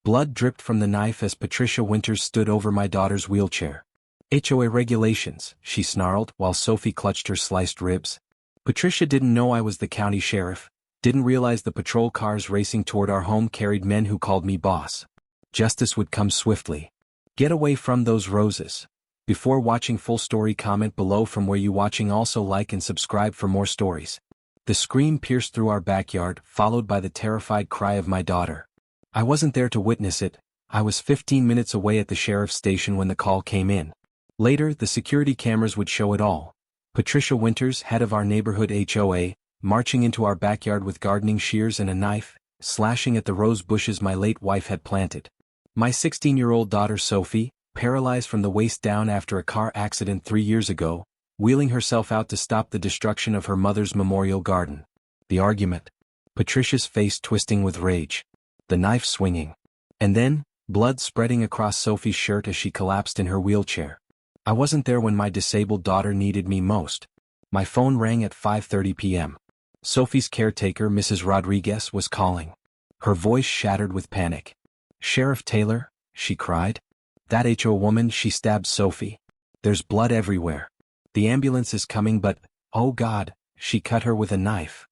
Blood dripped from the knife as Patricia Winters stood over my daughter's wheelchair. HOA regulations, she snarled while Sophie clutched her sliced ribs. Patricia didn't know I was the county sheriff, didn't realize the patrol cars racing toward our home carried men who called me boss. Justice would come swiftly. Get away from those roses. Before watching full story, comment below from where you watching, also like and subscribe for more stories. The scream pierced through our backyard, followed by the terrified cry of my daughter. I wasn't there to witness it. I was 15 minutes away at the sheriff's station when the call came in. Later, the security cameras would show it all. Patricia Winters, head of our neighborhood HOA, marching into our backyard with gardening shears and a knife, slashing at the rose bushes my late wife had planted. My 16-year-old daughter Sophie, paralyzed from the waist down after a car accident 3 years ago, wheeling herself out to stop the destruction of her mother's memorial garden. The argument. Patricia's face twisting with rage. The knife swinging. And then, blood spreading across Sophie's shirt as she collapsed in her wheelchair. I wasn't there when my disabled daughter needed me most. My phone rang at 5:30 p.m. Sophie's caretaker, Mrs. Rodriguez, was calling. Her voice shattered with panic. "Sheriff Taylor," she cried. "That HOA woman, she stabbed Sophie. There's blood everywhere. The ambulance is coming, but, oh God, she cut her with a knife."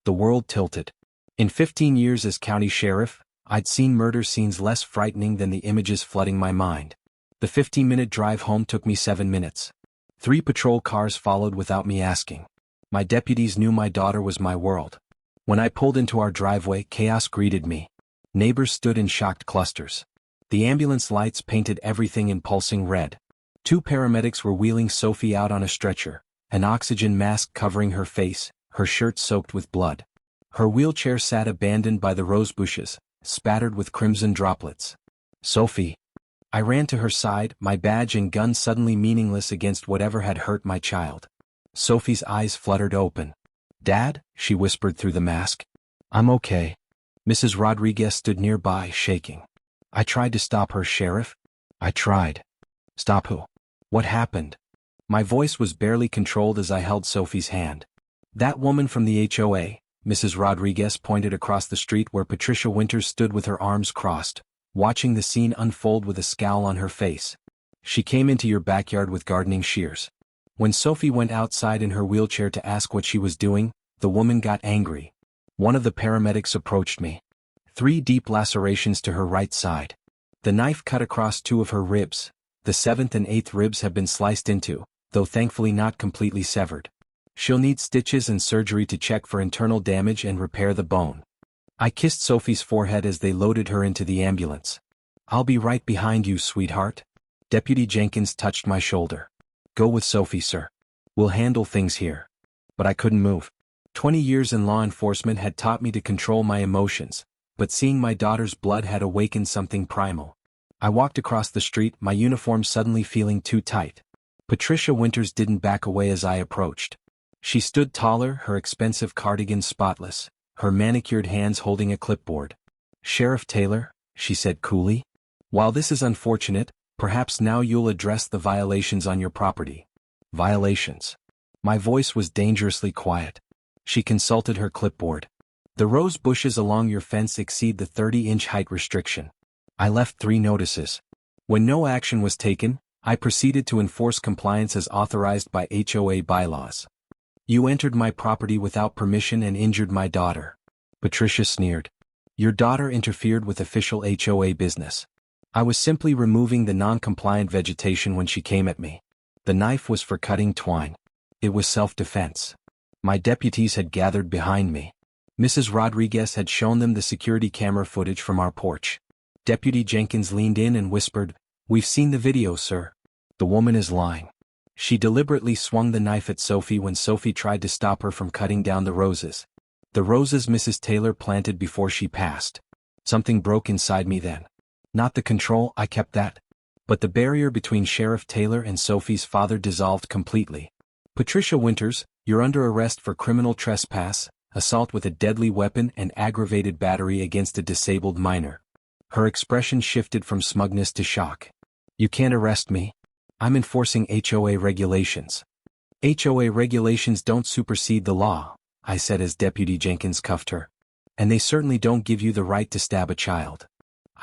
The world tilted. In 15 years as county sheriff, I'd seen murder scenes less frightening than the images flooding my mind. The 15-minute drive home took me 7 minutes. 3 patrol cars followed without me asking. My deputies knew my daughter was my world. When I pulled into our driveway, chaos greeted me. Neighbors stood in shocked clusters. The ambulance lights painted everything in pulsing red. 2 paramedics were wheeling Sophie out on a stretcher, an oxygen mask covering her face, her shirt soaked with blood. Her wheelchair sat abandoned by the rose bushes, spattered with crimson droplets. "Sophie." I ran to her side, my badge and gun suddenly meaningless against whatever had hurt my child. Sophie's eyes fluttered open. "Dad," she whispered through the mask. "I'm okay." Mrs. Rodriguez stood nearby, shaking. "I tried to stop her, Sheriff. I tried." "Stop who? What happened?" My voice was barely controlled as I held Sophie's hand. "That woman from the HOA," Mrs. Rodriguez pointed across the street where Patricia Winters stood with her arms crossed, watching the scene unfold with a scowl on her face. "She came into your backyard with gardening shears. When Sophie went outside in her wheelchair to ask what she was doing, the woman got angry. One of the paramedics approached me. 3 deep lacerations to her right side. The knife cut across 2 of her ribs. The 7th and 8th ribs have been sliced into, though thankfully not completely severed. She'll need stitches and surgery to check for internal damage and repair the bone." I kissed Sophie's forehead as they loaded her into the ambulance. "I'll be right behind you, sweetheart." Deputy Jenkins touched my shoulder. "Go with Sophie, sir. We'll handle things here." But I couldn't move. 20 years in law enforcement had taught me to control my emotions, but seeing my daughter's blood had awakened something primal. I walked across the street, my uniform suddenly feeling too tight. Patricia Winters didn't back away as I approached. She stood taller, her expensive cardigan spotless, her manicured hands holding a clipboard. "Sheriff Taylor," she said coolly. "While this is unfortunate, perhaps now you'll address the violations on your property." "Violations?" My voice was dangerously quiet. She consulted her clipboard. "The rose bushes along your fence exceed the 30-inch height restriction. I left 3 notices. When no action was taken, I proceeded to enforce compliance as authorized by HOA bylaws. You entered my property without permission and injured my daughter." Patricia sneered. "Your daughter interfered with official HOA business. I was simply removing the non-compliant vegetation when she came at me. The knife was for cutting twine. It was self-defense." My deputies had gathered behind me. Mrs. Rodriguez had shown them the security camera footage from our porch. Deputy Jenkins leaned in and whispered, "We've seen the video, sir. The woman is lying. She deliberately swung the knife at Sophie when Sophie tried to stop her from cutting down the roses. The roses Mrs. Taylor planted before she passed. Something broke inside me then. Not the control, I kept that. But the barrier between Sheriff Taylor and Sophie's father dissolved completely. Patricia Winters, you're under arrest for criminal trespass, assault with a deadly weapon and aggravated battery against a disabled minor." Her expression shifted from smugness to shock. "You can't arrest me. I'm enforcing HOA regulations." "HOA regulations don't supersede the law," I said as Deputy Jenkins cuffed her. "And they certainly don't give you the right to stab a child."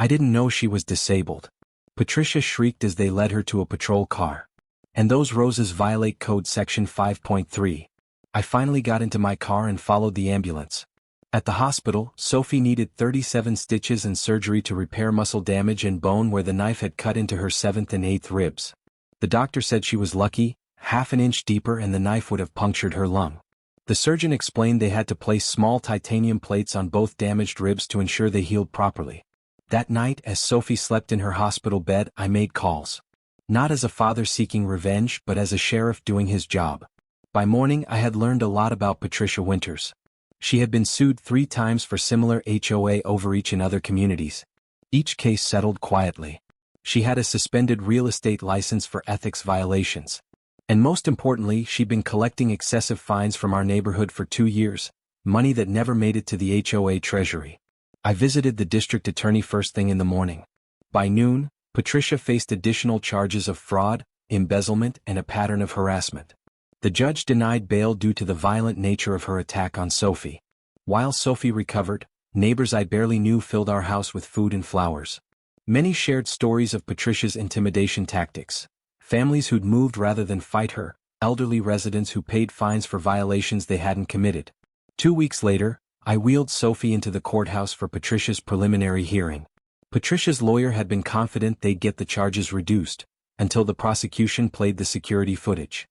I didn't know she was disabled. Patricia shrieked as they led her to a patrol car. And those roses violate Code Section 5.3. I finally got into my car and followed the ambulance. At the hospital, Sophie needed 37 stitches and surgery to repair muscle damage and bone where the knife had cut into her 7th and 8th ribs. The doctor said she was lucky, half an inch deeper and the knife would have punctured her lung. The surgeon explained they had to place small titanium plates on both damaged ribs to ensure they healed properly. That night, as Sophie slept in her hospital bed, I made calls. Not as a father seeking revenge, but as a sheriff doing his job. By morning, I had learned a lot about Patricia Winters. She had been sued 3 times for similar HOA overreach in other communities. Each case settled quietly. She had a suspended real estate license for ethics violations. And most importantly, she'd been collecting excessive fines from our neighborhood for 2 years, money that never made it to the HOA treasury. I visited the district attorney first thing in the morning. By noon, Patricia faced additional charges of fraud, embezzlement, and a pattern of harassment. The judge denied bail due to the violent nature of her attack on Sophie. While Sophie recovered, neighbors I barely knew filled our house with food and flowers. Many shared stories of Patricia's intimidation tactics. Families who'd moved rather than fight her, elderly residents who paid fines for violations they hadn't committed. 2 weeks later, I wheeled Sophie into the courthouse for Patricia's preliminary hearing. Patricia's lawyer had been confident they'd get the charges reduced, until the prosecution played the security footage.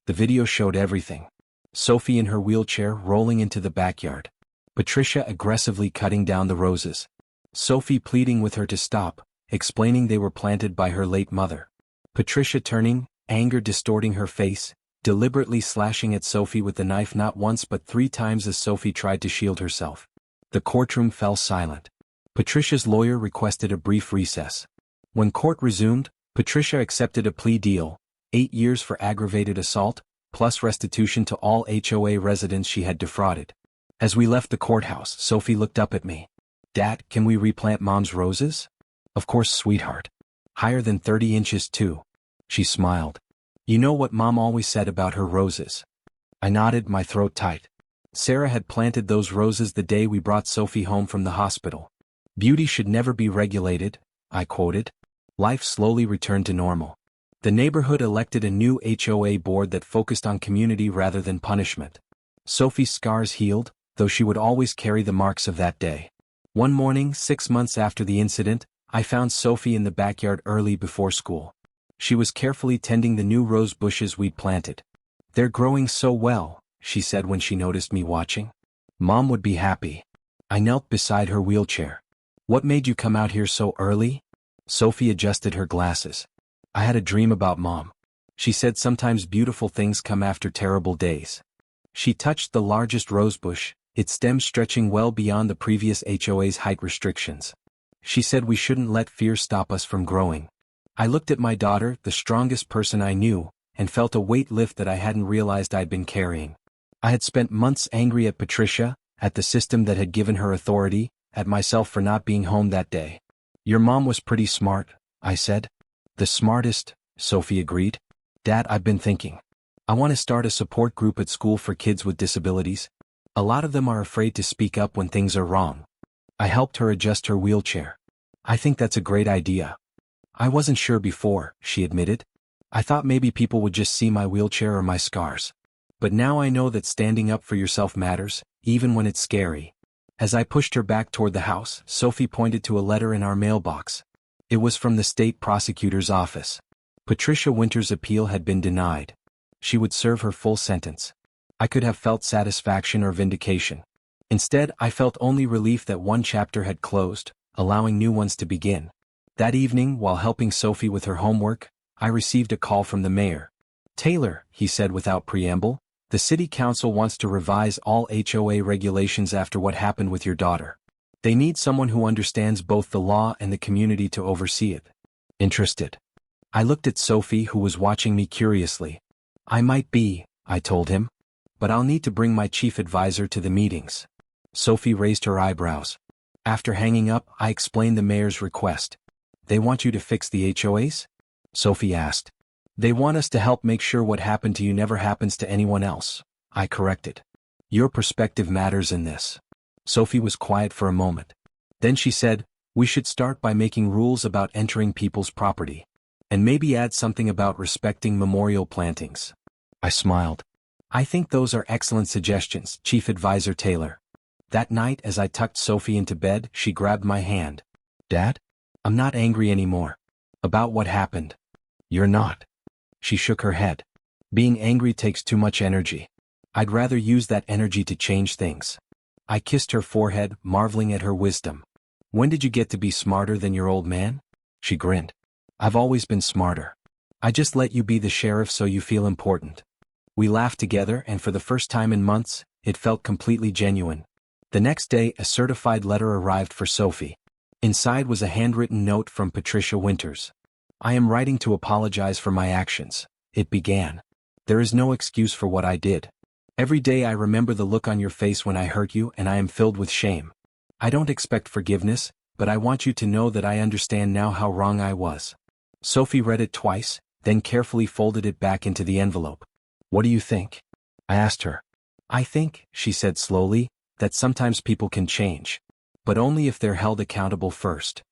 The video showed everything. Sophie in her wheelchair rolling into the backyard. Patricia aggressively cutting down the roses. Sophie pleading with her to stop, explaining they were planted by her late mother. Patricia turning, anger distorting her face, deliberately slashing at Sophie with the knife not once but 3 times as Sophie tried to shield herself. The courtroom fell silent. Patricia's lawyer requested a brief recess. When court resumed, Patricia accepted a plea deal, 8 years for aggravated assault, plus restitution to all HOA residents she had defrauded. As we left the courthouse, Sophie looked up at me. "Dad, can we replant Mom's roses?" "Of course, sweetheart. Higher than 30 inches too." She smiled. "You know what Mom always said about her roses." I nodded, my throat tight. Sarah had planted those roses the day we brought Sophie home from the hospital. "Beauty should never be regulated," I quoted. Life slowly returned to normal. The neighborhood elected a new HOA board that focused on community rather than punishment. Sophie's scars healed, though she would always carry the marks of that day. One morning, 6 months after the incident, I found Sophie in the backyard early before school. She was carefully tending the new rose bushes we'd planted. "They're growing so well," she said when she noticed me watching. "Mom would be happy." I knelt beside her wheelchair. "What made you come out here so early?" Sophie adjusted her glasses. "I had a dream about Mom." She said sometimes beautiful things come after terrible days. She touched the largest rosebush, its stems stretching well beyond the previous HOA's height restrictions. She said we shouldn't let fear stop us from growing. I looked at my daughter, the strongest person I knew, and felt a weight lift that I hadn't realized I'd been carrying. I had spent months angry at Patricia, at the system that had given her authority, at myself for not being home that day. "Your mom was pretty smart," I said. "The smartest," Sophie agreed. "Dad, I've been thinking. I want to start a support group at school for kids with disabilities. A lot of them are afraid to speak up when things are wrong." I helped her adjust her wheelchair. "I think that's a great idea." "I wasn't sure before," she admitted. "I thought maybe people would just see my wheelchair or my scars. But now I know that standing up for yourself matters, even when it's scary." As I pushed her back toward the house, Sophie pointed to a letter in our mailbox. It was from the state prosecutor's office. Patricia Winters' appeal had been denied. She would serve her full sentence. I could have felt satisfaction or vindication. Instead, I felt only relief that one chapter had closed, allowing new ones to begin. That evening, while helping Sophie with her homework, I received a call from the mayor. "Taylor," he said without preamble, "the city council wants to revise all HOA regulations after what happened with your daughter. They need someone who understands both the law and the community to oversee it." Interested? I looked at Sophie, who was watching me curiously. "I might be," I told him. "But I'll need to bring my chief advisor to the meetings." Sophie raised her eyebrows. After hanging up, I explained the mayor's request. "They want you to fix the HOAs?" Sophie asked. "They want us to help make sure what happened to you never happens to anyone else," I corrected. "Your perspective matters in this." Sophie was quiet for a moment. Then she said, We should start by making rules about entering people's property. And maybe add something about respecting memorial plantings. I smiled. I think those are excellent suggestions, Chief Advisor Taylor. That night as I tucked Sophie into bed, she grabbed my hand. Dad? I'm not angry anymore. About what happened. You're not. She shook her head. Being angry takes too much energy. I'd rather use that energy to change things. I kissed her forehead, marveling at her wisdom. When did you get to be smarter than your old man? She grinned. I've always been smarter. I just let you be the sheriff so you feel important. We laughed together, and for the first time in months, it felt completely genuine. The next day, a certified letter arrived for Sophie. Inside was a handwritten note from Patricia Winters. I am writing to apologize for my actions, it began. There is no excuse for what I did. Every day I remember the look on your face when I hurt you, and I am filled with shame. I don't expect forgiveness, but I want you to know that I understand now how wrong I was. Sophie read it twice, then carefully folded it back into the envelope. What do you think? I asked her. I think, she said slowly, that sometimes people can change. But only if they're held accountable first.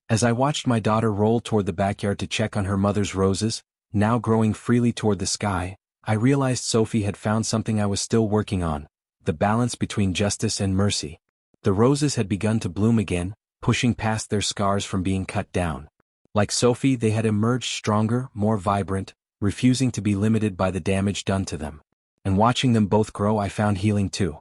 As I watched my daughter roll toward the backyard to check on her mother's roses, now growing freely toward the sky, I realized Sophie had found something I was still working on, the balance between justice and mercy. The roses had begun to bloom again, pushing past their scars from being cut down. Like Sophie, they had emerged stronger, more vibrant, refusing to be limited by the damage done to them. And watching them both grow, I found healing too.